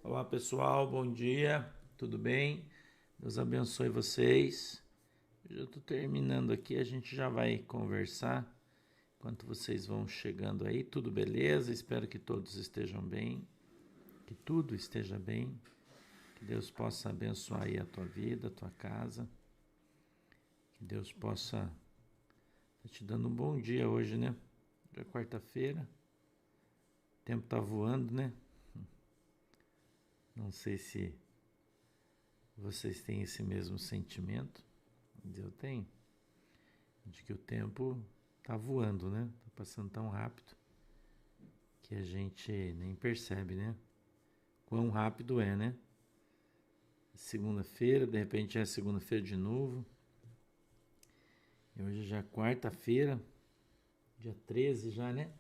Olá pessoal, bom dia, tudo bem? Deus abençoe vocês. Eu já estou terminando aqui, a gente já vai conversar enquanto vocês vão chegando aí. Tudo beleza? Espero que todos estejam bem, que tudo esteja bem, que Deus possa abençoar aí a tua vida, a tua casa, que Deus possa estar te dando um bom dia hoje, né? Já é quarta-feira, o tempo está voando, né? Não sei se vocês têm esse mesmo sentimento, mas eu tenho, de que o tempo tá voando, né? Tá passando tão rápido que a gente nem percebe, né? Quão rápido é, né? Segunda-feira, de repente é segunda-feira de novo. E hoje já é quarta-feira, dia 13 já, né?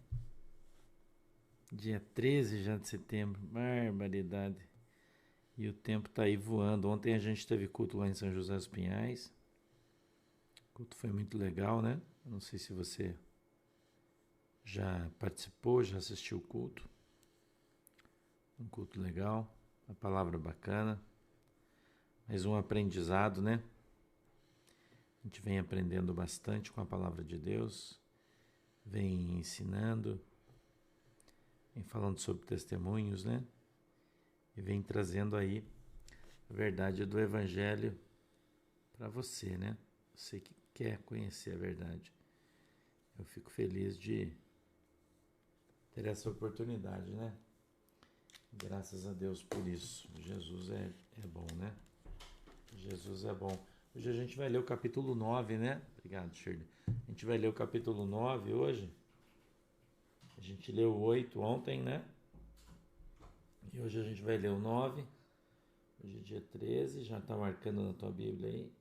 Dia 13 já de setembro, barbaridade. E o tempo tá aí voando. Ontem a gente teve culto lá em São José dos Pinhais. O culto foi muito legal, né? Eu não sei se você já participou, já assistiu o culto. Um culto legal, uma palavra bacana, mais um aprendizado, né? A gente vem aprendendo bastante com a palavra de Deus, vem ensinando, vem falando sobre testemunhos, né? E vem trazendo aí a verdade do Evangelho para você, né? Você que quer conhecer a verdade. Eu fico feliz de ter essa oportunidade, né? Graças a Deus por isso. Jesus é bom, né? Jesus é bom. Hoje a gente vai ler o capítulo 9, né? Obrigado, Shirley. A gente vai ler o capítulo 9 hoje. A gente leu o 8 ontem, né? E hoje a gente vai ler o 9. Hoje é dia 13, já tá marcando na tua Bíblia aí.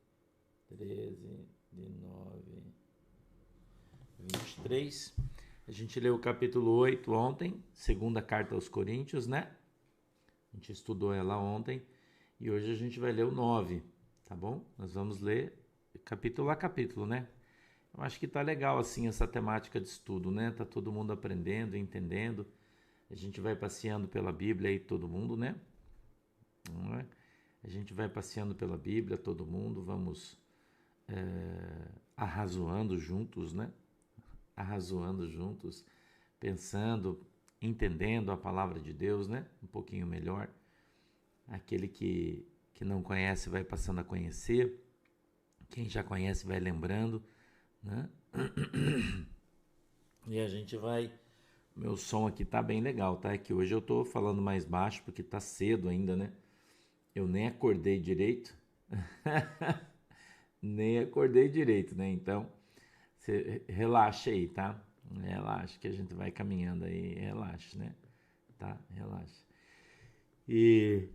13 de 9, 23. A gente leu o capítulo 8 ontem, segunda carta aos Coríntios, né? A gente estudou ela ontem. E hoje a gente vai ler o 9, tá bom? Nós vamos ler capítulo a capítulo, né? Eu acho que tá legal assim essa temática de estudo, né? Tá todo mundo aprendendo, entendendo. A gente vai passeando pela Bíblia aí todo mundo, né? Não é? A gente vai passeando pela Bíblia todo mundo, vamos arrazoando juntos, né? Arrazoando juntos, pensando, entendendo a palavra de Deus, né? Um pouquinho melhor. Aquele que não conhece vai passando a conhecer. Quem já conhece vai lembrando, né? E a gente vai. Meu som aqui tá bem legal, tá? É que hoje eu tô falando mais baixo porque tá cedo ainda, né? Eu nem acordei direito. Nem acordei direito, né? Então, você relaxa aí, tá? Relaxa que a gente vai caminhando aí, relaxa, né? Tá? Relaxa. E,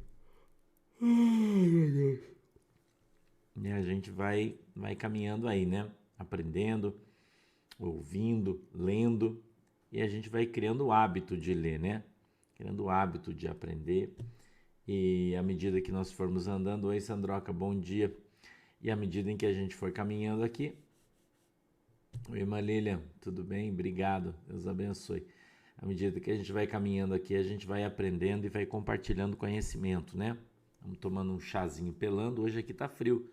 e a gente vai caminhando aí, né? Aprendendo, ouvindo, lendo, e a gente vai criando o hábito de ler, né? Criando o hábito de aprender. E à medida que nós formos andando, oi Sandroca, bom dia. E à medida em que a gente for caminhando aqui, oi Malília, tudo bem? Obrigado, Deus abençoe. À medida que a gente vai caminhando aqui, a gente vai aprendendo e vai compartilhando conhecimento, né? Vamos tomando um chazinho pelando, hoje aqui tá frio.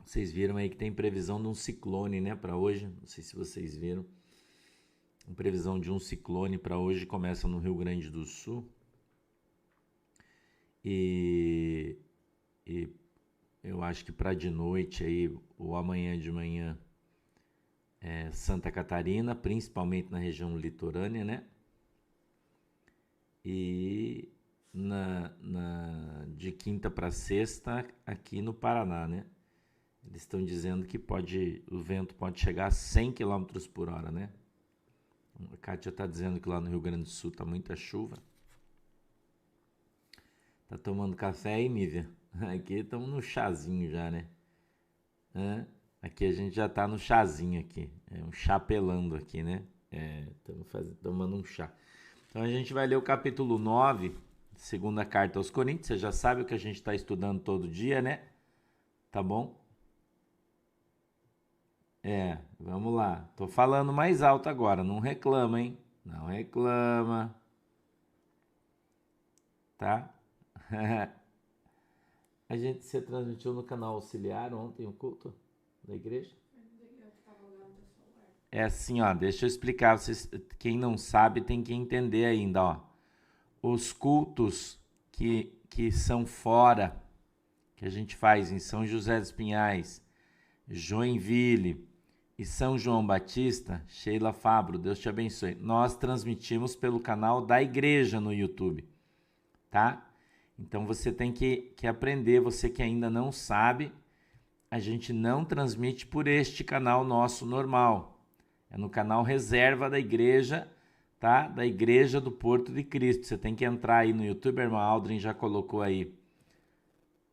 Vocês viram aí que tem previsão de um ciclone, né, para hoje? Não sei se vocês viram. Uma previsão de um ciclone para hoje começa no Rio Grande do Sul. E, e eu acho que para de noite aí, ou amanhã de manhã, Santa Catarina, principalmente na região litorânea, né? E de quinta para sexta aqui no Paraná, né? Eles estão dizendo que o vento pode chegar a 100 km por hora, né? A Kátia está dizendo que lá no Rio Grande do Sul tá muita chuva. Tá tomando café aí, Nívia? Aqui estamos no chazinho já, né? Aqui a gente já tá no chazinho aqui. É um chá pelando aqui, né? Estamos tomando um chá. Então a gente vai ler o capítulo 9, segunda carta aos Coríntios. Você já sabe o que a gente está estudando todo dia, né? Tá bom? Vamos lá. Tô falando mais alto agora, não reclama, hein? Não reclama. Tá? Você transmitiu no canal auxiliar ontem o culto da igreja? É assim, ó, deixa eu explicar. Quem não sabe tem que entender ainda, ó. Os cultos que são fora, que a gente faz em São José dos Pinhais, Joinville e São João Batista, Sheila Fabro, Deus te abençoe. Nós transmitimos pelo canal da igreja no YouTube, tá? Então você tem que aprender, você que ainda não sabe, a gente não transmite por este canal nosso normal. É no canal reserva da igreja, tá? Da Igreja do Porto de Cristo. Você tem que entrar aí no YouTube, a irmã Aldrin já colocou aí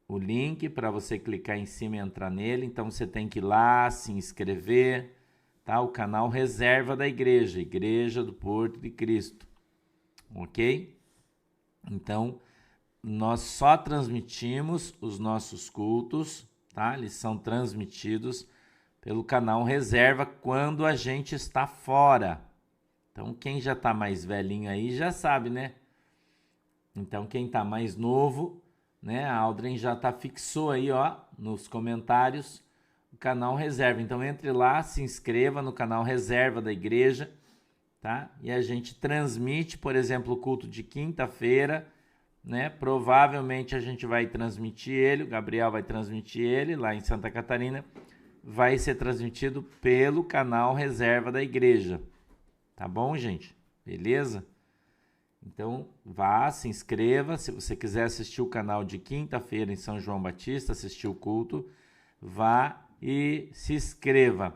o link para você clicar em cima e entrar nele. Então você tem que ir lá, se inscrever, tá? O canal reserva da igreja, Igreja do Porto de Cristo. Ok? Então, nós só transmitimos os nossos cultos, tá? Eles são transmitidos pelo canal reserva quando a gente está fora. Então, quem já está mais velhinho aí já sabe, né? Então, quem está mais novo, né? A Aldrin já fixou aí, ó, nos comentários, o canal reserva. Então, entre lá, se inscreva no canal reserva da igreja, tá? E a gente transmite, por exemplo, o culto de quinta-feira, né? Provavelmente a gente vai transmitir ele, o Gabriel vai transmitir ele lá em Santa Catarina, vai ser transmitido pelo canal reserva da igreja. Tá bom, gente? Beleza? Então, vá, se inscreva. Se você quiser assistir o canal de quinta-feira em São João Batista, assistir o culto, vá e se inscreva.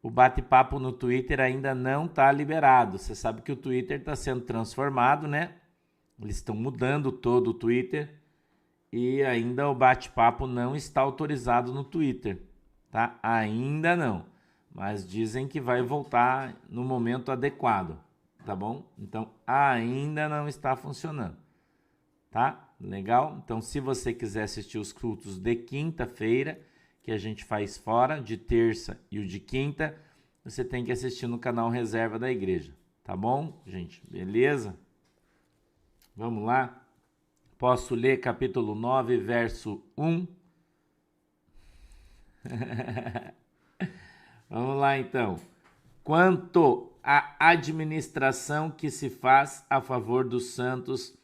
O bate-papo no Twitter ainda não está liberado. Você sabe que o Twitter está sendo transformado, né? Eles estão mudando todo o Twitter e ainda o bate-papo não está autorizado no Twitter, tá? Ainda não, mas dizem que vai voltar no momento adequado, tá bom? Então, ainda não está funcionando, tá? Legal? Então, se você quiser assistir os cultos de quinta-feira, que a gente faz fora, de terça e o de quinta, você tem que assistir no canal reserva da igreja, tá bom, gente? Beleza? Vamos lá? Posso ler capítulo 9, verso 1? Vamos lá, então. Quanto à administração que se faz a favor dos santos,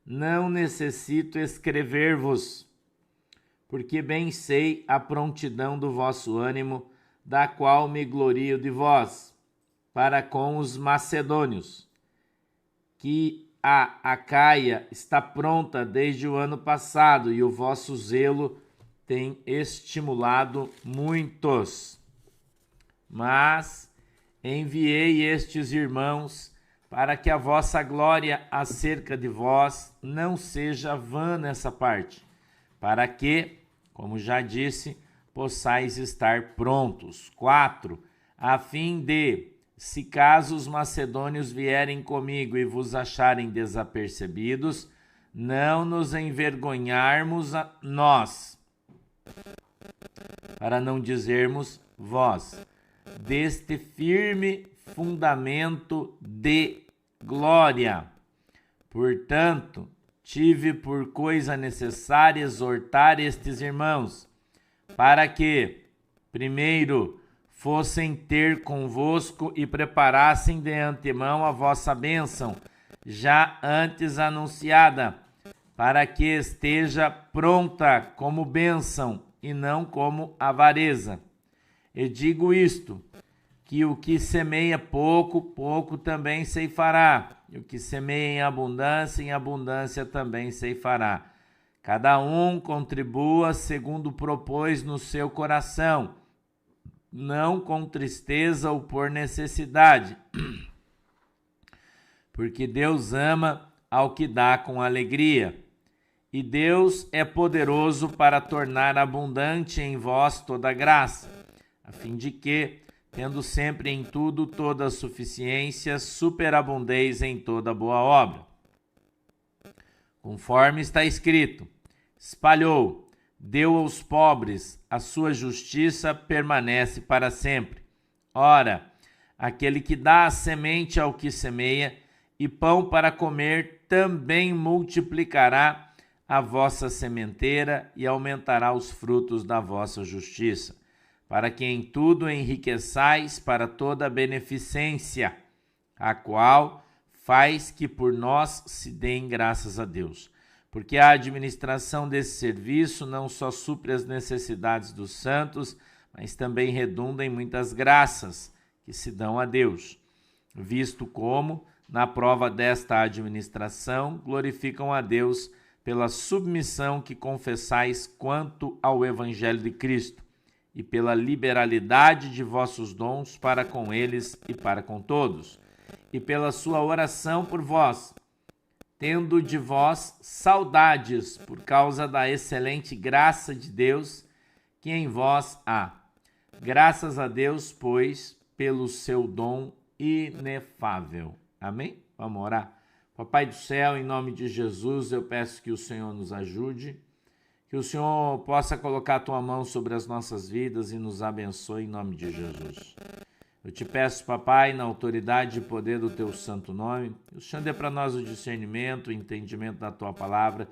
não necessito escrever-vos, porque bem sei a prontidão do vosso ânimo, da qual me glorio de vós, para com os macedônios, que a Acaia está pronta desde o ano passado, e o vosso zelo tem estimulado muitos. Mas enviei estes irmãos para que a vossa glória acerca de vós não seja vã nessa parte, para que, como já disse, possais estar prontos. 4. A fim de, se caso os macedônios vierem comigo e vos acharem desapercebidos, não nos envergonharmos nós, para não dizermos vós, deste firme fundamento de glória. Portanto, tive por coisa necessária exortar estes irmãos, para que, primeiro, fossem ter convosco e preparassem de antemão a vossa bênção, já antes anunciada, para que esteja pronta como bênção e não como avareza. E digo isto, que o que semeia pouco, pouco também ceifará, e o que semeia em abundância também ceifará. Cada um contribua segundo propôs no seu coração, não com tristeza ou por necessidade, porque Deus ama ao que dá com alegria. E Deus é poderoso para tornar abundante em vós toda graça, a fim de que, tendo sempre em tudo toda a suficiência, superabundeis em toda boa obra. Conforme está escrito, espalhou, deu aos pobres, a sua justiça permanece para sempre. Ora, Aquele que dá a semente ao que semeia e pão para comer também multiplicará a vossa sementeira e aumentará os frutos da vossa justiça, para que em tudo enriqueçais para toda a beneficência, a qual faz que por nós se deem graças a Deus. Porque a administração desse serviço não só supre as necessidades dos santos, mas também redunda em muitas graças que se dão a Deus, visto como, na prova desta administração, glorificam a Deus pela submissão que confessais quanto ao Evangelho de Cristo, e pela liberalidade de vossos dons para com eles e para com todos, e pela sua oração por vós, tendo de vós saudades por causa da excelente graça de Deus que em vós há. Graças a Deus, pois, pelo seu dom inefável. Amém? Vamos orar. Papai do céu, em nome de Jesus, eu peço que o Senhor nos ajude, que o Senhor possa colocar a tua mão sobre as nossas vidas e nos abençoe em nome de Jesus. Eu te peço, papai, na autoridade e poder do teu santo nome, que o Senhor dê para nós o discernimento, o entendimento da tua palavra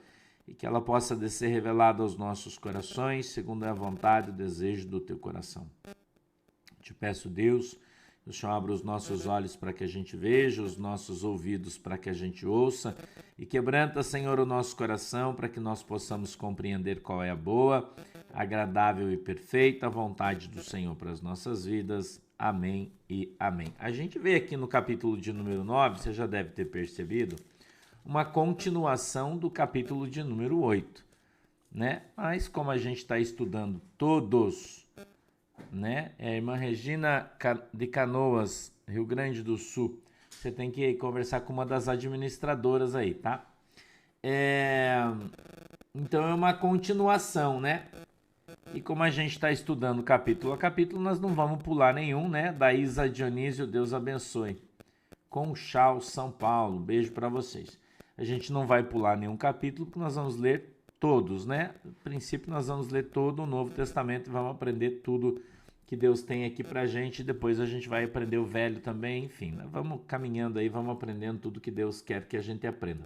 e que ela possa descer revelada aos nossos corações, segundo a vontade e o desejo do teu coração. Eu te peço, Deus, que o Senhor abra os nossos olhos para que a gente veja, os nossos ouvidos para que a gente ouça e quebranta, Senhor, o nosso coração para que nós possamos compreender qual é a boa, agradável e perfeita vontade do Senhor para as nossas vidas. Amém e amém. A gente vê aqui no capítulo de número 9, você já deve ter percebido, uma continuação do capítulo de número 8, né? Mas como a gente está estudando todos, né? Irmã Regina de Canoas, Rio Grande do Sul, você tem que conversar com uma das administradoras aí, tá? Então é uma continuação, né? E como a gente está estudando capítulo a capítulo, nós não vamos pular nenhum, né? Da Isa Dionísio, Deus abençoe. Conchal, São Paulo, beijo para vocês. A gente não vai pular nenhum capítulo, porque nós vamos ler todos, né? No princípio, nós vamos ler todo o Novo Testamento e vamos aprender tudo que Deus tem aqui pra gente. Depois a gente vai aprender o Velho também, enfim, né? Vamos caminhando aí, vamos aprendendo tudo que Deus quer que a gente aprenda.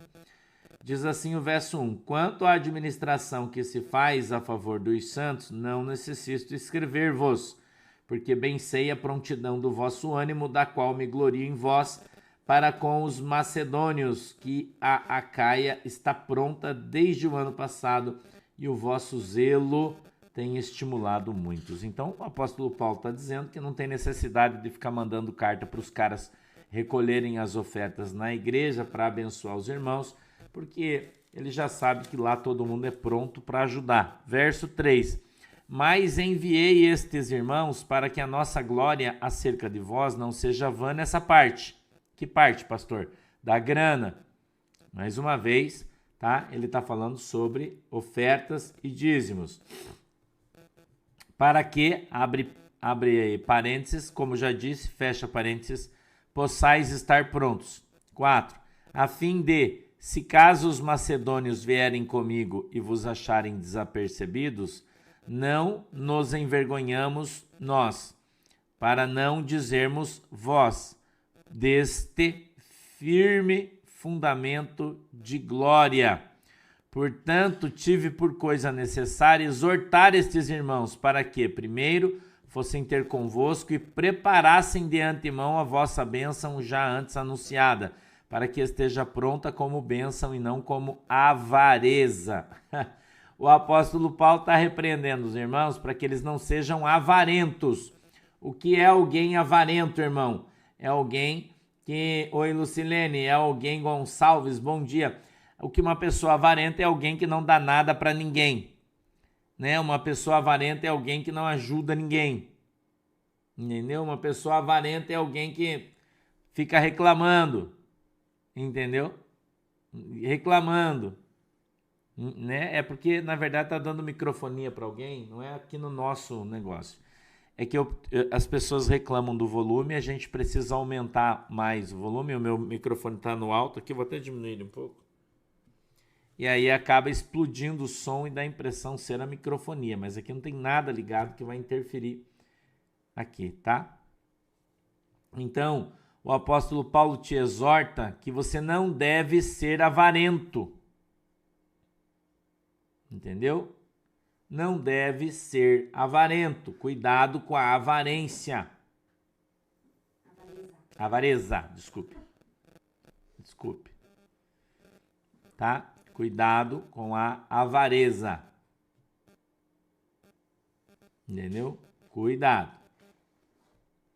Diz assim o verso 1: Quanto à administração que se faz a favor dos santos, não necessito escrever-vos, porque bem sei a prontidão do vosso ânimo, da qual me glorio em vós, para com os macedônios, que a Acaia está pronta desde o ano passado, e o vosso zelo tem estimulado muitos. Então, o apóstolo Paulo está dizendo que não tem necessidade de ficar mandando carta para os caras recolherem as ofertas na igreja para abençoar os irmãos, porque ele já sabe que lá todo mundo é pronto para ajudar. Verso 3: Mas enviei estes irmãos para que a nossa glória acerca de vós não seja vã nessa parte. Que parte, pastor? Da grana. Mais uma vez, tá? Ele está falando sobre ofertas e dízimos. Para que, abre parênteses, como já disse, fecha parênteses, possais estar prontos. 4. A fim de, se caso os macedônios vierem comigo e vos acharem desapercebidos, não nos envergonhamos nós, para não dizermos vós, deste firme fundamento de glória. Portanto, tive por coisa necessária exortar estes irmãos para que, primeiro, fossem ter convosco e preparassem de antemão a vossa bênção já antes anunciada, para que esteja pronta como bênção e não como avareza. O apóstolo Paulo está repreendendo os irmãos para que eles não sejam avarentos. O que é alguém avarento, irmão? É alguém que... Oi, Lucilene, é alguém, Gonçalves, bom dia. O que uma pessoa avarenta é alguém que não dá nada para ninguém, né? Uma pessoa avarenta é alguém que não ajuda ninguém, entendeu? Uma pessoa avarenta é alguém que fica reclamando, entendeu? Reclamando, né? É porque, na verdade, tá dando microfonia para alguém, não é aqui no nosso negócio. É que as pessoas reclamam do volume, a gente precisa aumentar mais o volume. O meu microfone está no alto aqui, vou até diminuir ele um pouco. E aí acaba explodindo o som e dá a impressão ser a microfonia, mas aqui não tem nada ligado que vai interferir aqui, tá? Então, o apóstolo Paulo te exorta que você não deve ser avarento. Entendeu? Não deve ser avarento. Cuidado com a avarência. Avareza, desculpe. Tá? Cuidado com a avareza. Entendeu? Cuidado.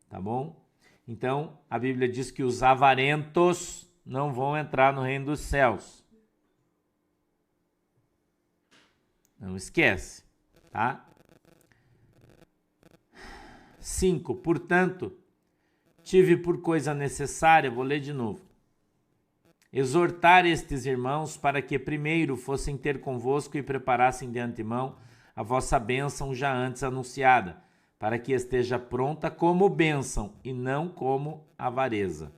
Tá bom? Então, a Bíblia diz que os avarentos não vão entrar no reino dos céus. Não esquece, tá? 5. Portanto, tive por coisa necessária, vou ler de novo, exortar estes irmãos para que primeiro fossem ter convosco e preparassem de antemão a vossa bênção já antes anunciada, para que esteja pronta como bênção e não como avareza.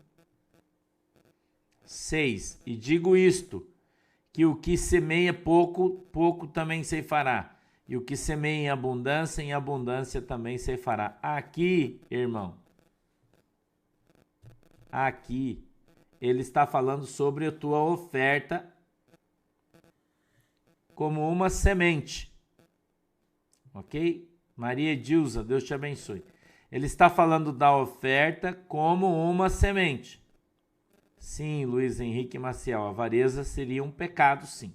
6. E digo isto, que o que semeia pouco, pouco também ceifará, e o que semeia em abundância também ceifará. Aqui, irmão, aqui, ele está falando sobre a tua oferta como uma semente, ok? Maria Edilza, Deus te abençoe. Ele está falando da oferta como uma semente. Sim, Luiz Henrique Maciel, a avareza seria um pecado, sim.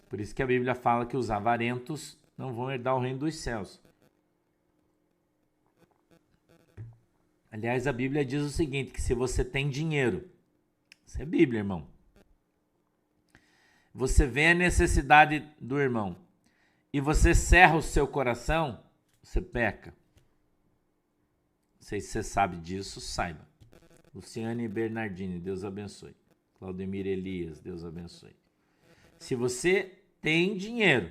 Por isso que a Bíblia fala que os avarentos não vão herdar o reino dos céus. Aliás, a Bíblia diz o seguinte, que se você tem dinheiro, isso é Bíblia, irmão, você vê a necessidade do irmão e você cerra o seu coração, você peca. Não sei se você sabe disso, saiba. Luciane Bernardini, Deus abençoe. Claudemir Elias, Deus abençoe. Se você tem dinheiro,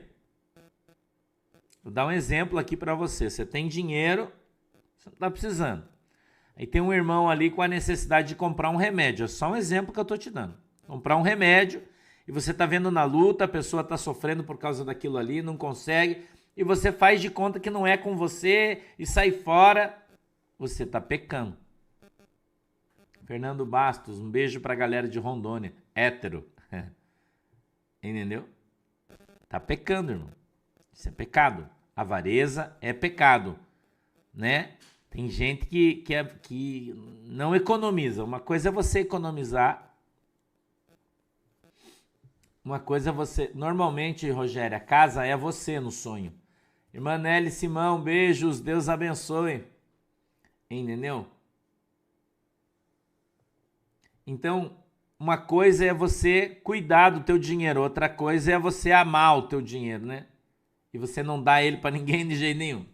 vou dar um exemplo aqui para você. Você tem dinheiro, você não está precisando. Aí tem um irmão ali com a necessidade de comprar um remédio. É só um exemplo que eu estou te dando. Comprar um remédio e você está vendo na luta, a pessoa está sofrendo por causa daquilo ali, não consegue, e você faz de conta que não é com você e sai fora, você está pecando. Fernando Bastos, um beijo pra galera de Rondônia, hétero. Entendeu? Tá pecando, irmão. Isso é pecado. Avareza é pecado, né? Tem gente que não economiza. Uma coisa é você economizar. Uma coisa é você... Normalmente, Rogério, a casa é você no sonho. Irmã Nelly Simão, beijos, Deus abençoe. Entendeu? Então, uma coisa é você cuidar do teu dinheiro, outra coisa é você amar o teu dinheiro, né? E você não dá ele para ninguém de jeito nenhum.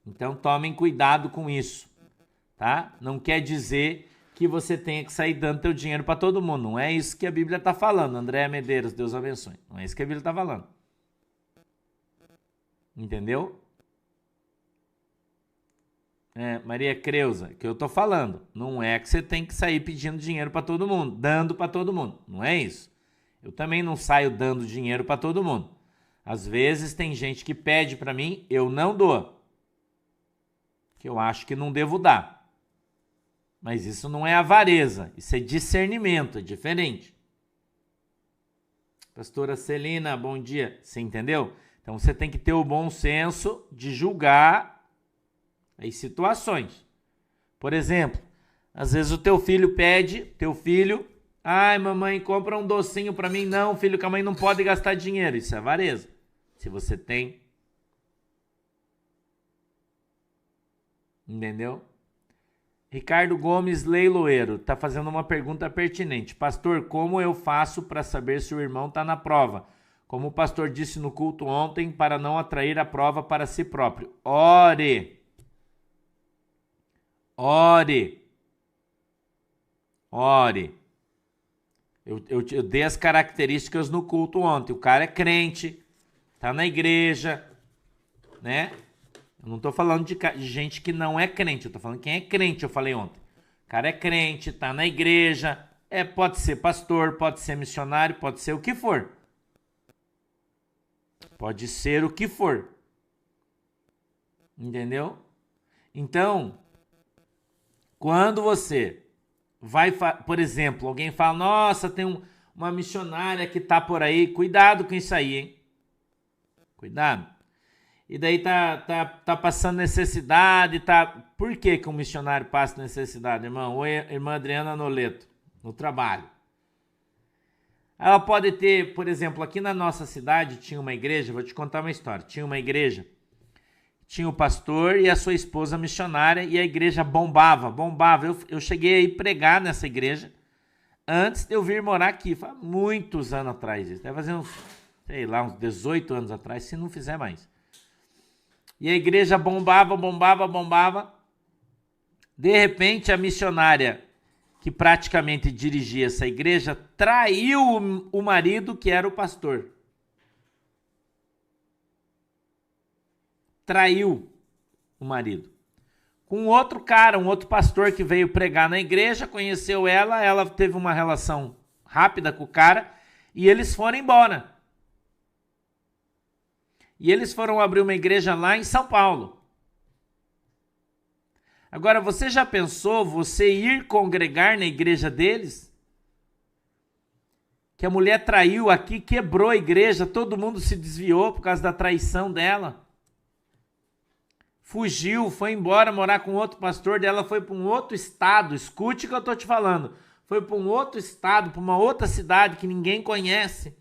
Então, tomem cuidado com isso, tá? Não quer dizer que você tenha que sair dando teu dinheiro para todo mundo. Não é isso que a Bíblia está falando. Andréa Medeiros, Deus abençoe. Não é isso que a Bíblia está falando. Entendeu? Maria Creuza, que eu tô falando, não é que você tem que sair pedindo dinheiro para todo mundo, dando para todo mundo, não é isso. Eu também não saio dando dinheiro para todo mundo. Às vezes tem gente que pede para mim, eu não dou, que eu acho que não devo dar. Mas isso não é avareza, isso é discernimento, é diferente. Pastora Celina, bom dia, você entendeu? Então você tem que ter o bom senso de julgar as situações. Por exemplo, às vezes o teu filho pede, ai mamãe, compra um docinho pra mim. Não, filho, que a mãe não pode gastar dinheiro. Isso é avareza. Se você tem. Entendeu? Ricardo Gomes Leiloeiro tá fazendo uma pergunta pertinente. Pastor, como eu faço para saber se o irmão tá na prova? Como o pastor disse no culto ontem, para não atrair a prova para si próprio. Ore. Eu dei as características no culto ontem. O cara é crente, tá na igreja, né? Eu não tô falando de gente que não é crente, eu tô falando quem é crente, eu falei ontem. O cara é crente, tá na igreja, pode ser pastor, pode ser missionário, pode ser o que for. Pode ser o que for. Entendeu? Então, quando você vai, por exemplo, alguém fala, nossa, tem uma missionária que tá por aí, cuidado com isso aí, hein? Cuidado. E daí tá passando necessidade, tá... Por que que um missionário passa necessidade, irmão? Oi, irmã Adriana Noleto, no trabalho. Ela pode ter, por exemplo, aqui na nossa cidade tinha uma igreja, vou te contar uma história, tinha uma igreja, tinha o pastor e a sua esposa missionária e a igreja bombava. Eu cheguei a ir pregar nessa igreja antes de eu vir morar aqui, faz muitos anos atrás, isso deve fazer uns, sei lá, uns 18 anos atrás, se não fizer mais. E a igreja bombava. De repente, a missionária que praticamente dirigia essa igreja traiu o marido que era o pastor. Traiu o marido. Com outro cara, um outro pastor que veio pregar na igreja, conheceu ela teve uma relação rápida com o cara e eles foram embora. E eles foram abrir uma igreja lá em São Paulo. Agora, você já pensou você ir congregar na igreja deles? Que a mulher traiu aqui, quebrou a igreja, todo mundo se desviou por causa da traição dela. Fugiu, foi embora morar com outro pastor dela, foi para um outro estado, escute o que eu estou te falando. Foi para um outro estado, para uma outra cidade que ninguém conhece.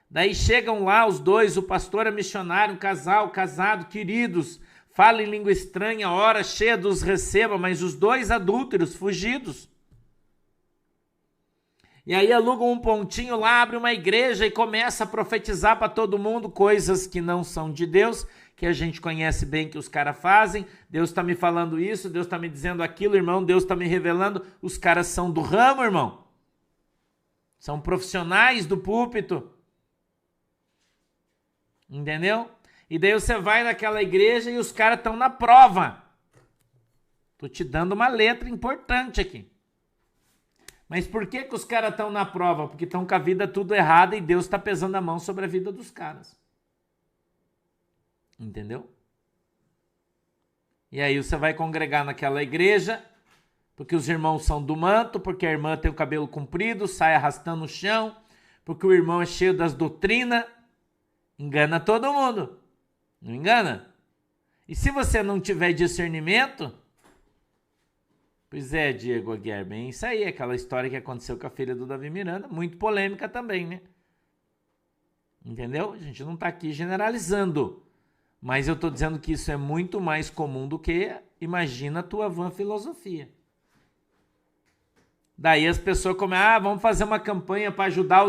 Daí chegam lá os dois, o pastor e a missionária, um casal, casado, queridos, fala em língua estranha, hora cheia dos receba, mas os dois adúlteros, fugidos. E aí alugam um pontinho lá, abre uma igreja e começa a profetizar para todo mundo coisas que não são de Deus, que a gente conhece bem que os caras fazem. Deus está me falando isso, Deus está me dizendo aquilo, irmão, Deus está me revelando. Os caras são do ramo, irmão. São profissionais do púlpito. Entendeu? E daí você vai naquela igreja e os caras estão na prova. Tô te dando uma letra importante aqui. Mas por que os caras estão na prova? Porque estão com a vida tudo errada e Deus está pesando a mão sobre a vida dos caras. Entendeu? E aí você vai congregar naquela igreja, porque os irmãos são do manto, porque a irmã tem o cabelo comprido, sai arrastando no chão, porque o irmão é cheio das doutrinas. Engana todo mundo. Não engana? E se você não tiver discernimento... Pois é, Diego Aguiar, bem isso aí, aquela história que aconteceu com a filha do Davi Miranda, muito polêmica também, né? Entendeu? A gente não tá aqui generalizando, mas eu tô dizendo que isso é muito mais comum do que imagina a tua vã filosofia. Daí as pessoas começam, vamos fazer uma campanha para ajudar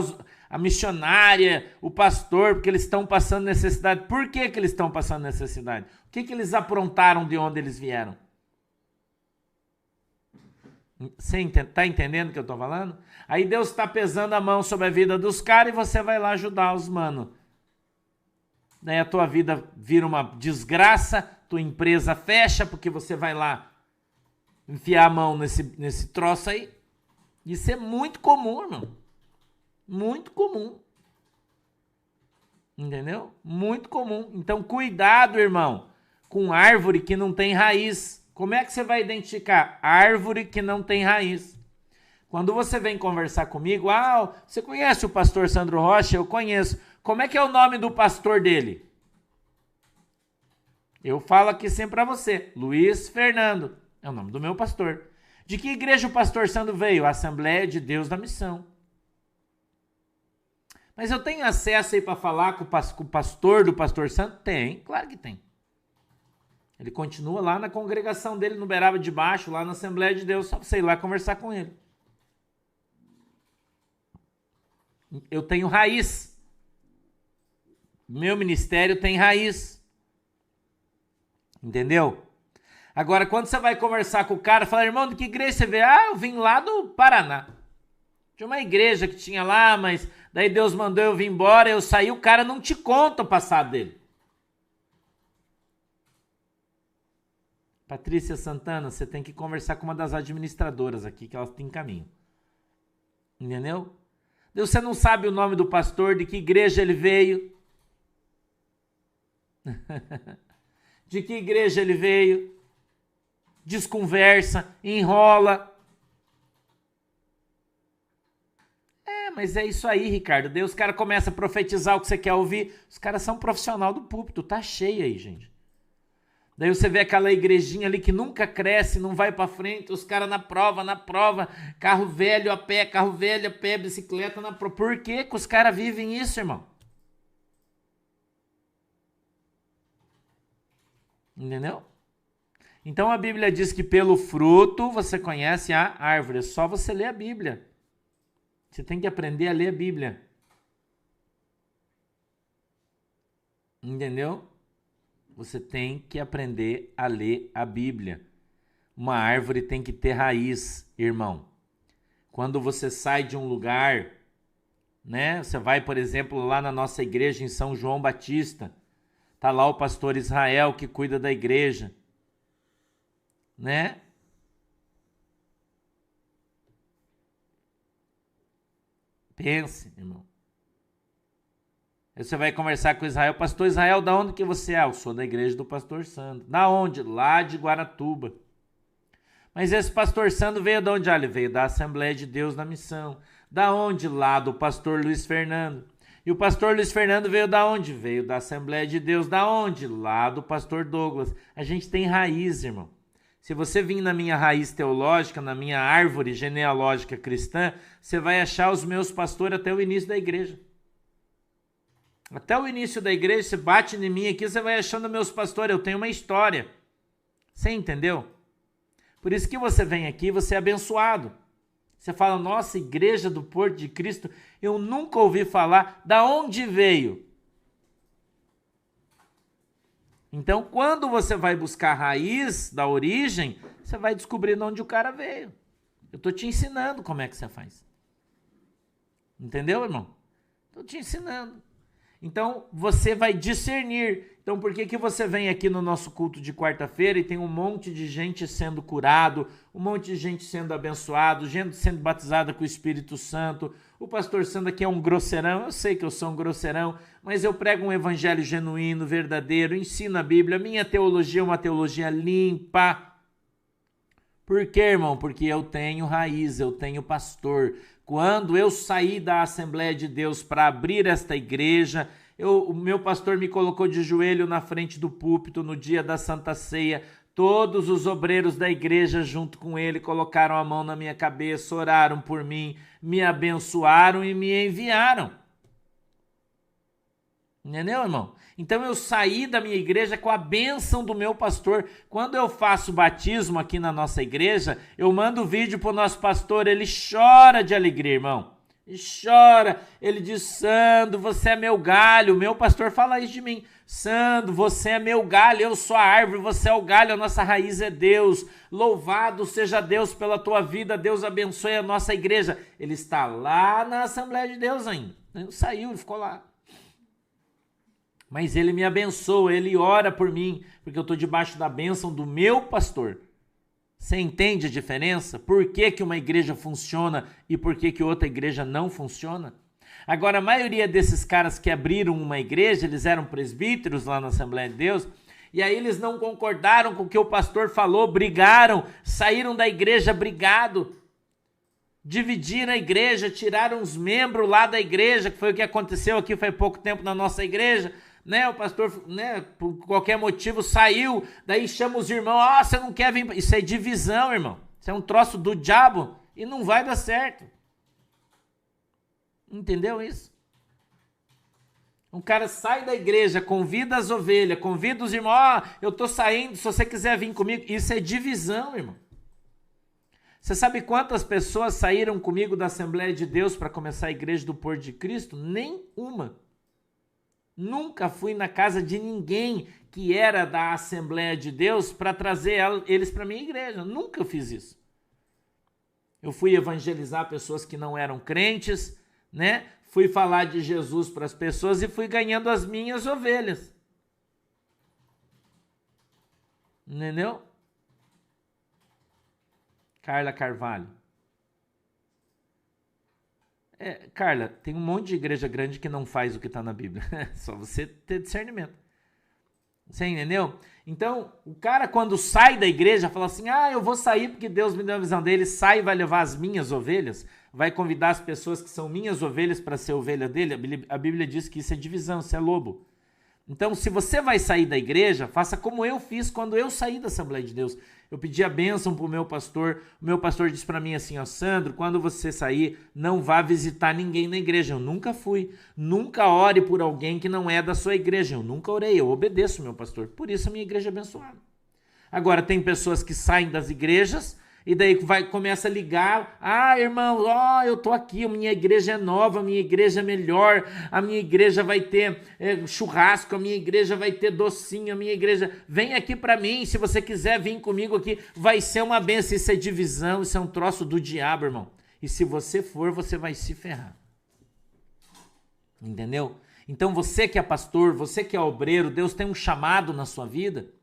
a missionária, o pastor, porque eles estão passando necessidade. Por que eles estão passando necessidade? O que eles aprontaram de onde eles vieram? Você está entendendo o que eu estou falando? Aí Deus está pesando a mão sobre a vida dos caras e você vai lá ajudar os mano. Daí a tua vida vira uma desgraça, tua empresa fecha porque você vai lá enfiar a mão nesse troço aí. Isso é muito comum, irmão. Muito comum. Entendeu? Muito comum. Então, cuidado, irmão, com árvore que não tem raiz. Como é que você vai identificar árvore que não tem raiz? Quando você vem conversar comigo, você conhece o pastor Sandro Rocha? Eu conheço. Como é que é o nome do pastor dele? Eu falo aqui sempre para você, Luiz Fernando. É o nome do meu pastor. De que igreja o pastor Sandro veio? Assembleia de Deus da Missão. Mas eu tenho acesso aí para falar com o pastor do pastor Sandro? Tem, claro que tem. Ele continua lá na congregação dele, no Beraba de Baixo, lá na Assembleia de Deus, só para você ir lá conversar com ele. Eu tenho raiz. Meu ministério tem raiz. Entendeu? Agora, quando você vai conversar com o cara, fala, irmão, de que igreja você veio? Eu vim lá do Paraná. Tinha uma igreja que tinha lá, mas daí Deus mandou eu vir embora, eu saí, o cara não te conta o passado dele. Patrícia Santana, você tem que conversar com uma das administradoras aqui, que elas têm caminho. Entendeu? Você não sabe o nome do pastor, de que igreja ele veio. De que igreja ele veio? Desconversa, enrola. Mas é isso aí, Ricardo. Daí os caras começam a profetizar o que você quer ouvir. Os caras são profissional do púlpito, tá cheio aí, gente. Daí você vê aquela igrejinha ali que nunca cresce, não vai pra frente, os caras na prova, carro velho a pé, bicicleta na prova. Por que os caras vivem isso, irmão? Entendeu? Então a Bíblia diz que pelo fruto você conhece a árvore. É só você ler a Bíblia. Você tem que aprender a ler a Bíblia. Entendeu? Você tem que aprender a ler a Bíblia. Uma árvore tem que ter raiz, irmão. Quando você sai de um lugar, né? Você vai, por exemplo, lá na nossa igreja em São João Batista. Tá lá o pastor Israel que cuida da igreja, né? Pense, irmão. Aí você vai conversar com Israel. Pastor Israel, da onde que você é? Eu sou da igreja do pastor Sandro. Da onde? Lá de Guaratuba. Mas esse pastor Sandro veio de onde? Ele veio da Assembleia de Deus na Missão. Da onde? Lá do pastor Luiz Fernando. E o pastor Luiz Fernando veio da onde? Veio da Assembleia de Deus. Da onde? Lá do pastor Douglas. A gente tem raiz, irmão. Se você vir na minha raiz teológica, na minha árvore genealógica cristã, você vai achar os meus pastores até o início da igreja. Até o início da igreja, você bate em mim aqui, você vai achando meus pastores. Eu tenho uma história. Você entendeu? Por isso que você vem aqui, você é abençoado. Você fala, nossa, igreja do Porto de Cristo, eu nunca ouvi falar. Da onde veio? Então, quando você vai buscar a raiz da origem, você vai descobrir de onde o cara veio. Eu estou te ensinando como é que você faz. Entendeu, irmão? Estou te ensinando. Então, você vai discernir. Então, por que você vem aqui no nosso culto de quarta-feira e tem um monte de gente sendo curado, um monte de gente sendo abençoado, gente sendo batizada com o Espírito Santo? O pastor Sandro aqui é um grosseirão, eu sei que eu sou um grosseirão, mas eu prego um evangelho genuíno, verdadeiro, ensino a Bíblia, minha teologia é uma teologia limpa. Por quê, irmão? Porque eu tenho raiz, eu tenho pastor. Quando eu saí da Assembleia de Deus para abrir esta igreja, o meu pastor me colocou de joelho na frente do púlpito no dia da Santa Ceia. Todos os obreiros da igreja junto com ele colocaram a mão na minha cabeça, oraram por mim, me abençoaram e me enviaram. Entendeu, irmão? Então eu saí da minha igreja com a bênção do meu pastor. Quando eu faço batismo aqui na nossa igreja, eu mando o vídeo pro nosso pastor, ele chora de alegria, irmão. Ele chora, ele diz, Sandro, você é meu galho. O meu pastor fala isso de mim. Sandro, você é meu galho, eu sou a árvore, você é o galho, a nossa raiz é Deus. Louvado seja Deus pela tua vida, Deus abençoe a nossa igreja. Ele está lá na Assembleia de Deus ainda. Ele saiu, ele ficou lá. Mas ele me abençoa, ele ora por mim, porque eu estou debaixo da bênção do meu pastor. Você entende a diferença? Por que uma igreja funciona e por que outra igreja não funciona? Agora, a maioria desses caras que abriram uma igreja, eles eram presbíteros lá na Assembleia de Deus, e aí eles não concordaram com o que o pastor falou, brigaram, saíram da igreja brigado, dividiram a igreja, tiraram os membros lá da igreja, que foi o que aconteceu aqui faz pouco tempo na nossa igreja, né? O pastor, né, por qualquer motivo saiu, daí chama os irmãos, você não quer vir, isso é divisão, irmão, isso é um troço do diabo e não vai dar certo. Entendeu isso? Um cara sai da igreja, convida as ovelhas, convida os irmãos, eu tô saindo, se você quiser vir comigo, isso é divisão, irmão. Você sabe quantas pessoas saíram comigo da Assembleia de Deus para começar a igreja do Porto de Cristo? Nenhuma. Nunca fui na casa de ninguém que era da Assembleia de Deus para trazer eles para a minha igreja. Nunca fiz isso. Eu fui evangelizar pessoas que não eram crentes, né? Fui falar de Jesus para as pessoas e fui ganhando as minhas ovelhas. Entendeu? Carla Carvalho. Carla, tem um monte de igreja grande que não faz o que está na Bíblia. É só você ter discernimento. Você entendeu? Então, o cara quando sai da igreja, fala assim, eu vou sair porque Deus me deu a visão dele, sai e vai levar as minhas ovelhas, vai convidar as pessoas que são minhas ovelhas para ser ovelha dele. A Bíblia diz que isso é divisão, isso é lobo. Então, se você vai sair da igreja, faça como eu fiz quando eu saí da Assembleia de Deus. Eu pedi a bênção para o meu pastor disse para mim assim, Sandro, quando você sair, não vá visitar ninguém na igreja. Eu nunca fui, nunca ore por alguém que não é da sua igreja. Eu nunca orei, eu obedeço meu pastor. Por isso a minha igreja é abençoada. Agora, tem pessoas que saem das igrejas e daí começa a ligar, irmão, eu tô aqui, a minha igreja é nova, a minha igreja é melhor, a minha igreja vai ter churrasco, a minha igreja vai ter docinho, a minha igreja, vem aqui pra mim, se você quiser vir comigo aqui, vai ser uma bênção. Isso é divisão, isso é um troço do diabo, irmão, e se você for, você vai se ferrar, entendeu? Então você que é pastor, você que é obreiro, Deus tem um chamado na sua vida.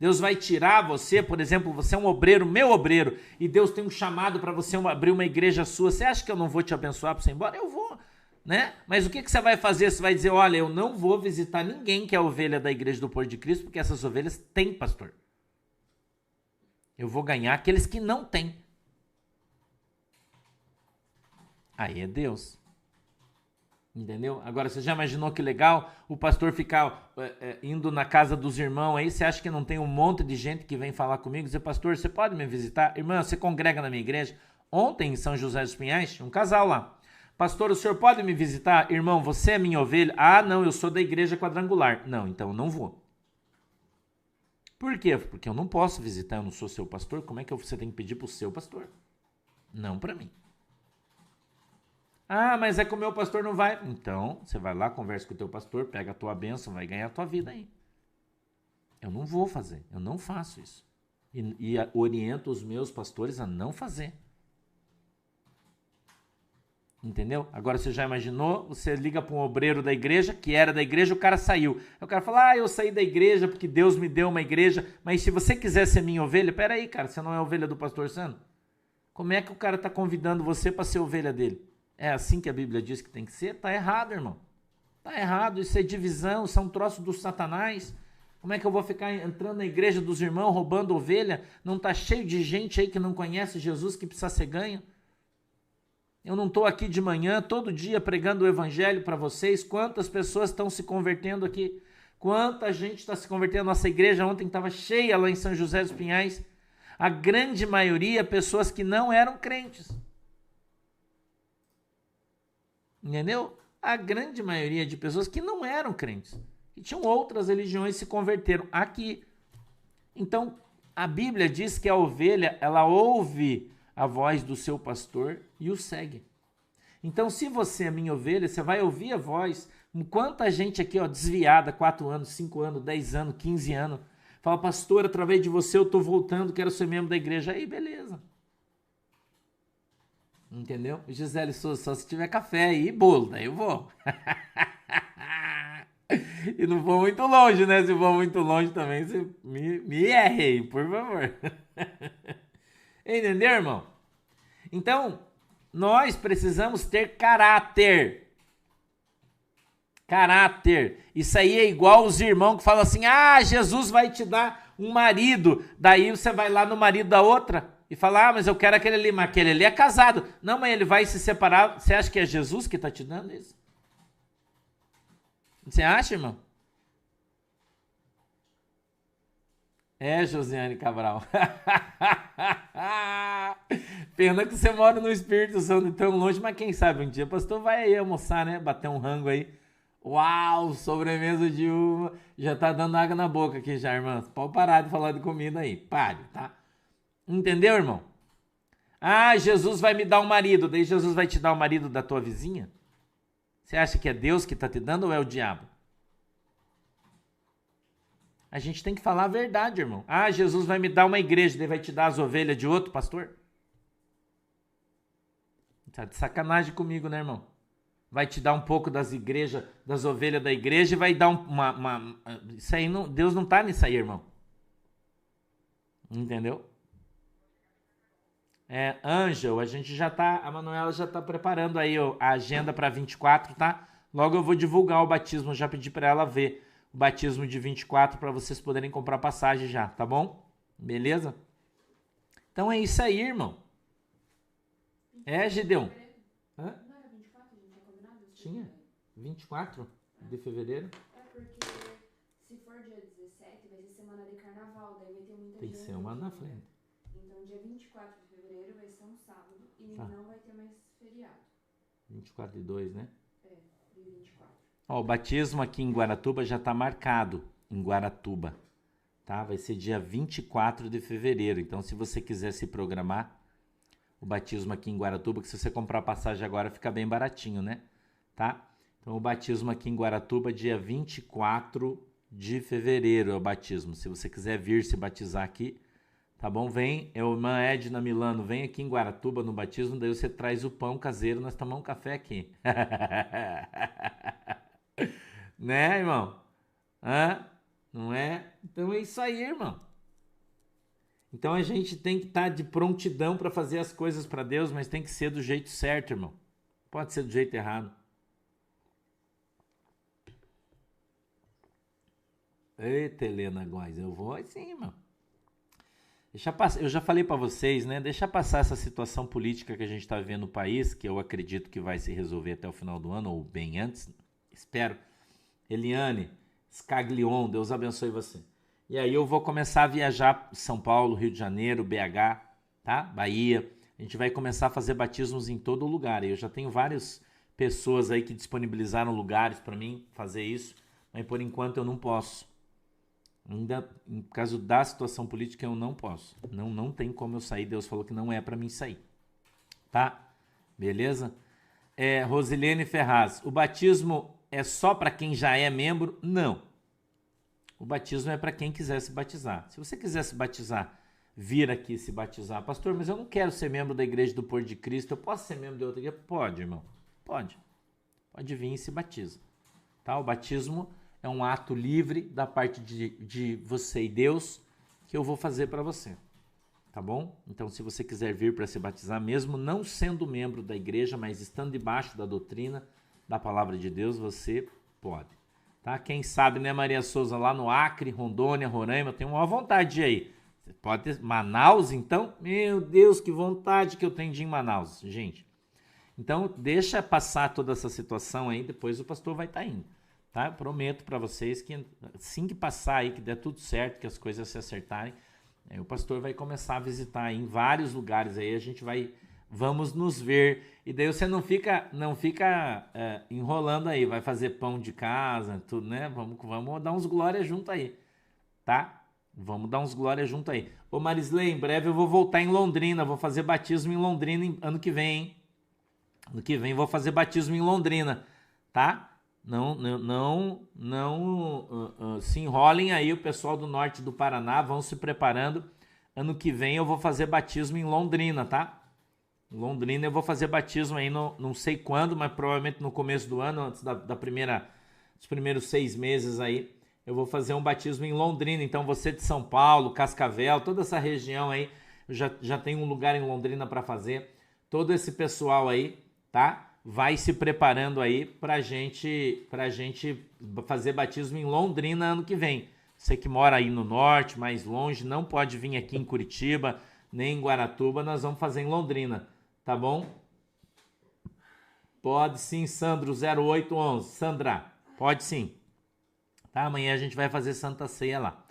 Deus vai tirar você, por exemplo, você é um obreiro, meu obreiro, e Deus tem um chamado para você abrir uma igreja sua. Você acha que eu não vou te abençoar para você ir embora? Eu vou, né? Mas o que você vai fazer? Você vai dizer, olha, eu não vou visitar ninguém que é ovelha da igreja do Povo de Cristo, porque essas ovelhas têm pastor. Eu vou ganhar aqueles que não têm. Aí é Deus. Entendeu? Agora, você já imaginou que legal o pastor ficar indo na casa dos irmãos aí? Você acha que não tem um monte de gente que vem falar comigo e dizer, pastor, você pode me visitar? Irmã, você congrega na minha igreja? Ontem, em São José dos Pinhais, um casal lá. Pastor, o senhor pode me visitar? Irmão, você é minha ovelha? Não, eu sou da igreja quadrangular. Não, então eu não vou. Por quê? Porque eu não posso visitar, eu não sou seu pastor. Como é que você tem que pedir para o seu pastor? Não para mim. Mas é que o meu pastor não vai. Então, você vai lá, conversa com o teu pastor, pega a tua bênção, vai ganhar a tua vida aí. Eu não vou fazer, eu não faço isso. E oriento os meus pastores a não fazer. Entendeu? Agora você já imaginou? Você liga para um obreiro da igreja, que era da igreja, o cara saiu. Aí o cara fala, eu saí da igreja porque Deus me deu uma igreja, mas se você quiser ser minha ovelha, peraí, cara, você não é ovelha do pastor Sandro? Como é que o cara está convidando você para ser ovelha dele? É assim que a Bíblia diz que tem que ser? Tá errado, irmão. Tá errado, isso é divisão, isso é um troço do Satanás. Como é que eu vou ficar entrando na igreja dos irmãos, roubando ovelha? Não tá cheio de gente aí que não conhece Jesus, que precisa ser ganho? Eu não estou aqui de manhã, todo dia, pregando o evangelho para vocês. Quantas pessoas estão se convertendo aqui? Quanta gente está se convertendo? Nossa igreja ontem estava cheia lá em São José dos Pinhais. A grande maioria, pessoas que não eram crentes. Entendeu? A grande maioria de pessoas que não eram crentes, que tinham outras religiões, se converteram aqui. Então, a Bíblia diz que a ovelha, ela ouve a voz do seu pastor e o segue. Então, se você é minha ovelha, você vai ouvir a voz. Quanta gente aqui, desviada, 4 anos, 5 anos, 10 anos, 15 anos, fala, pastor, através de você eu estou voltando, quero ser membro da igreja. Aí, beleza. Entendeu? Gisele Souza, só se tiver café e bolo, daí eu vou. E não vou muito longe, né? Se for muito longe também, você me erre aí, por favor. Entendeu, irmão? Então, nós precisamos ter caráter. Caráter. Isso aí é igual os irmãos que falam assim, Jesus vai te dar um marido. Daí você vai lá no marido da outra e fala, mas eu quero aquele ali, mas aquele ali é casado. Não, mas ele vai se separar. Você acha que é Jesus que está te dando isso? Você acha, irmão? É, Josiane Cabral. Pena que você mora no Espírito Santo tão longe, mas quem sabe um dia o pastor vai aí almoçar, né? Bater um rango aí. Uau, sobremesa de uva. Já tá dando água na boca aqui já, irmã. Pode parar de falar de comida aí. Pare, tá? Entendeu, irmão? Jesus vai me dar um marido. Daí Jesus vai te dar o marido da tua vizinha? Você acha que é Deus que tá te dando ou é o diabo? A gente tem que falar a verdade, irmão. Jesus vai me dar uma igreja, daí vai te dar as ovelhas de outro pastor? Tá de sacanagem comigo, né, irmão? Vai te dar um pouco das igrejas, das ovelhas da igreja e vai dar Isso aí, não, Deus não tá nisso aí, irmão. Entendeu? Ângel, a Manuela já tá preparando aí a agenda para 24, tá? Logo eu vou divulgar o batismo, já pedi para ela ver o batismo de 24 para vocês poderem comprar passagem já, tá bom? Beleza? Então é isso aí, irmão. É, Gideon? Hã? Não era 24, a gente tinha combinado? Tinha? 24 de fevereiro? É porque se for dia 17, vai ser semana de carnaval, daí vai ter muita Tem que gente. ser uma na frente. Então dia 24 de fevereiro vai ser um sábado e Tá. não vai ter mais feriado. 24 de 2, né? É, dia 24. Ó, o batismo aqui em Guaratuba já tá marcado, em Guaratuba, tá? Vai ser dia 24 de fevereiro. Então, se você quiser se programar, o batismo aqui em Guaratuba, que se você comprar passagem agora fica bem baratinho, né? Tá? Então, o batismo aqui em Guaratuba, dia 24 de fevereiro é o batismo. Se você quiser vir se batizar aqui, tá bom? Vem, é o irmã Edna Milano, vem aqui em Guaratuba no batismo, daí você traz o pão caseiro, nós tomamos um café aqui. Né, irmão? Hã? Não é? Então é isso aí, irmão. Então a gente tem que estar de prontidão para fazer as coisas para Deus, mas tem que ser do jeito certo, irmão. Pode ser do jeito errado. Eita, Helena Góes, eu vou assim, irmão. Eu já falei para vocês, né? Deixa passar essa situação política que a gente está vivendo no país, que eu acredito que vai se resolver até o final do ano, ou bem antes, espero. Eliane, Scaglion, Deus abençoe você. E aí eu vou começar a viajar São Paulo, Rio de Janeiro, BH, tá? Bahia. A gente vai começar a fazer batismos em todo lugar. E eu já tenho várias pessoas aí que disponibilizaram lugares para mim fazer isso, mas por enquanto eu não posso. Ainda, em caso da situação política, eu não posso. Não tem como eu sair. Deus falou que não é para mim sair. Tá? Beleza? Rosilene Ferraz, o batismo é só para quem já é membro? Não. O batismo é para quem quiser se batizar. Se você quiser se batizar, vir aqui se batizar. Pastor, mas eu não quero ser membro da Igreja do Pôr de Cristo. Eu posso ser membro de outra igreja? Pode, irmão. Pode. Pode vir e se batiza. Tá? O batismo é um ato livre da parte de você e Deus que eu vou fazer para você. Tá bom? Então, se você quiser vir para se batizar, mesmo não sendo membro da igreja, mas estando debaixo da doutrina da palavra de Deus, você pode. Tá? Quem sabe, né, Maria Souza, lá no Acre, Rondônia, Roraima, eu tenho uma vontade de ir aí. Você pode ter Manaus, então? Meu Deus, que vontade que eu tenho de ir em Manaus, gente. Então, deixa passar toda essa situação aí, depois o pastor vai estar indo. Tá? Eu prometo para vocês que assim que passar aí, que der tudo certo, que as coisas se acertarem, o pastor vai começar a visitar aí em vários lugares aí, vamos nos ver. E daí você não fica enrolando aí, vai fazer pão de casa, tudo, né? Vamos dar uns glórias junto aí, tá? Vamos dar uns glórias junto aí. Ô Marisley, em breve eu vou voltar em Londrina, vou fazer batismo em Londrina ano que vem, hein? Ano que vem vou fazer batismo em Londrina, tá? Não se enrolem aí, o pessoal do norte do Paraná, vão se preparando. Ano que vem eu vou fazer batismo em Londrina, tá? Em Londrina eu vou fazer batismo aí, não sei quando, mas provavelmente no começo do ano, antes dos primeiros 6 meses aí, eu vou fazer um batismo em Londrina. Então você de São Paulo, Cascavel, toda essa região aí, eu já tenho um lugar em Londrina para fazer. Todo esse pessoal aí, tá? Vai se preparando aí pra gente fazer batismo em Londrina ano que vem. Você que mora aí no norte, mais longe, não pode vir aqui em Curitiba, nem em Guaratuba, nós vamos fazer em Londrina, tá bom? Pode sim, Sandro 0811. Sandra, pode sim. Tá? Amanhã a gente vai fazer Santa Ceia lá.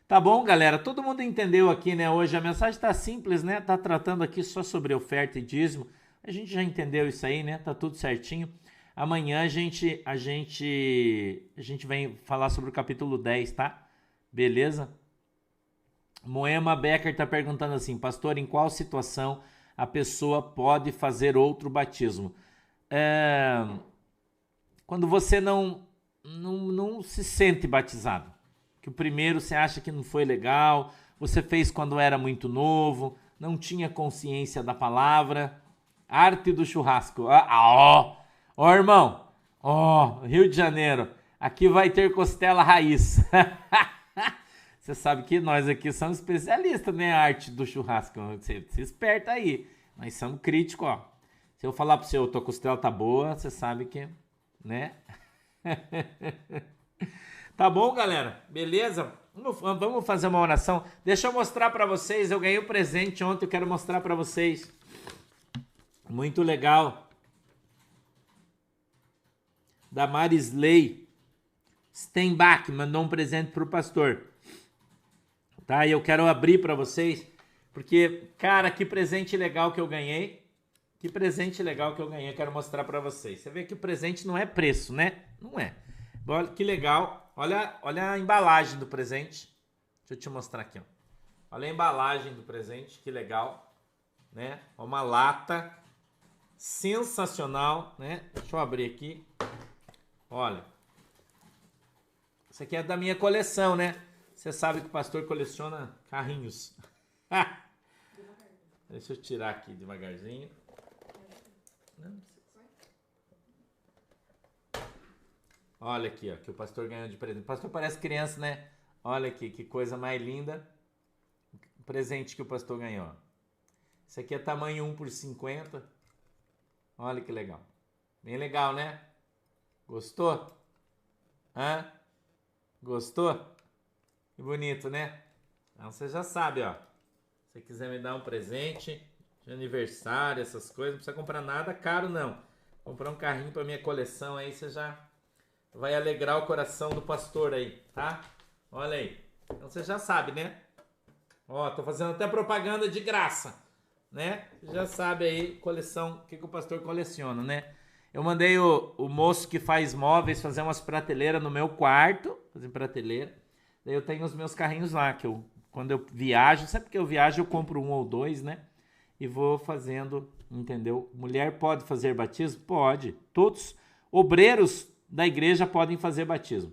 Tá bom, galera? Todo mundo entendeu aqui, né? Hoje a mensagem tá simples, né? Tá tratando aqui só sobre oferta e dízimo. A gente já entendeu isso aí, né? Tá tudo certinho. Amanhã a gente vem falar sobre o capítulo 10, tá? Beleza? Moema Becker tá perguntando assim, pastor, em qual situação a pessoa pode fazer outro batismo? Quando você não se sente batizado. Que o primeiro você acha que não foi legal, você fez quando era muito novo, não tinha consciência da palavra. Arte do churrasco. Ó, irmão. Ó, Rio de Janeiro. Aqui vai ter costela raiz. Você sabe que nós aqui somos especialistas, né? Arte do churrasco. Você esperta aí. Nós somos críticos, ó. Se eu falar pra você, tua costela tá boa, você sabe que, né? Tá bom, galera? Beleza? Vamos fazer uma oração. Deixa eu mostrar para vocês. Eu ganhei um presente ontem, eu quero mostrar para vocês. Muito legal. Da Marisley Steinbach, mandou um presente pro pastor. Tá? E eu quero abrir para vocês, porque, cara, que presente legal que eu ganhei. Que presente legal que eu ganhei, eu quero mostrar para vocês. Você vê que o presente não é preço, né? Não é. Olha que legal. Olha a embalagem do presente. Deixa eu te mostrar aqui, ó. Olha a embalagem do presente, que legal, né? Uma lata sensacional, né? Deixa eu abrir aqui. Olha. Isso aqui é da minha coleção, né? Você sabe que o pastor coleciona carrinhos. Deixa eu tirar aqui devagarzinho. Olha aqui, ó, que o pastor ganhou de presente. O pastor parece criança, né? Olha aqui, que coisa mais linda. O presente que o pastor ganhou. Isso aqui é tamanho 1x50. Olha que legal. Bem legal, né? Gostou? Hã? Gostou? Que bonito, né? Então você já sabe, ó. Se você quiser me dar um presente de aniversário, essas coisas, não precisa comprar nada caro, não. Comprar um carrinho para minha coleção aí, você já vai alegrar o coração do pastor aí, tá? Olha aí. Então você já sabe, né? Ó, tô fazendo até propaganda de graça, né? Você já sabe aí, coleção, o que o pastor coleciona, né? Eu mandei o moço que faz móveis fazer umas prateleiras no meu quarto, fazer prateleira. Daí eu tenho os meus carrinhos lá, que eu, quando eu viajo, sempre que eu viajo eu compro um ou dois, né? E vou fazendo, entendeu? Mulher pode fazer batismo? Pode. Todos obreiros da igreja podem fazer batismo.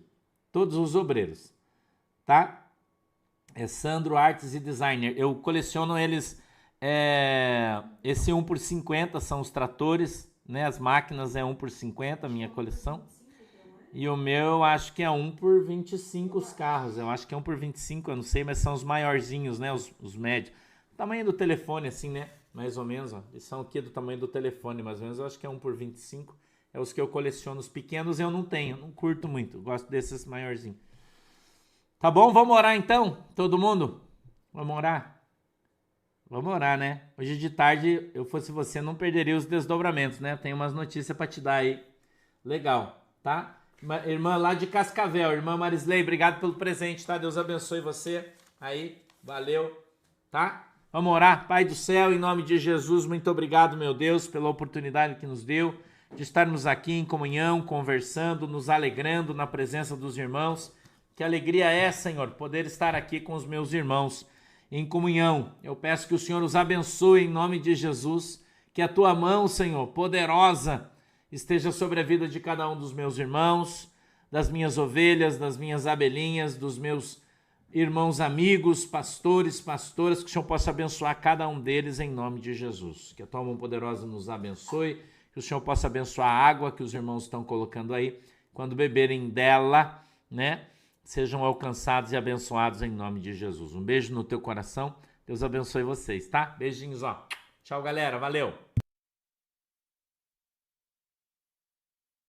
Todos os obreiros, tá? É Sandro Artes e Designer. Eu coleciono eles, esse 1x50 são os tratores, né? As máquinas é 1x50, a minha coleção. E o meu, acho que é 1x25 os carros. Eu acho que é 1x25, eu não sei, mas são os maiorzinhos, né? Os médios. Tamanho do telefone, assim, né? Mais ou menos, ó. Eles são aqui do tamanho do telefone, mais ou menos. Eu acho que é 1x25. É os que eu coleciono. Os pequenos eu não tenho, não curto muito. Eu gosto desses maiorzinhos. Tá bom? Vamos orar então? Todo mundo? Vamos orar? Vamos orar, né? Hoje de tarde, eu fosse você, não perderia os desdobramentos, né? Tem umas notícias pra te dar aí. Legal, tá? Irmã lá de Cascavel, irmã Marisley, obrigado pelo presente, tá? Deus abençoe você. Aí, valeu, tá? Vamos orar. Pai do céu, em nome de Jesus, muito obrigado, meu Deus, pela oportunidade que nos deu de estarmos aqui em comunhão, conversando, nos alegrando na presença dos irmãos. Que alegria é, Senhor, poder estar aqui com os meus irmãos em comunhão. Eu peço que o Senhor os abençoe em nome de Jesus, que a tua mão, Senhor, poderosa, esteja sobre a vida de cada um dos meus irmãos, das minhas ovelhas, das minhas abelhinhas, dos meus irmãos amigos, pastores, pastoras, que o Senhor possa abençoar cada um deles em nome de Jesus. Que a tua mão poderosa nos abençoe, que o Senhor possa abençoar a água que os irmãos estão colocando aí, quando beberem dela, né? Sejam alcançados e abençoados em nome de Jesus. Um beijo no teu coração. Deus abençoe vocês, tá? Beijinhos, ó. Tchau, galera. Valeu.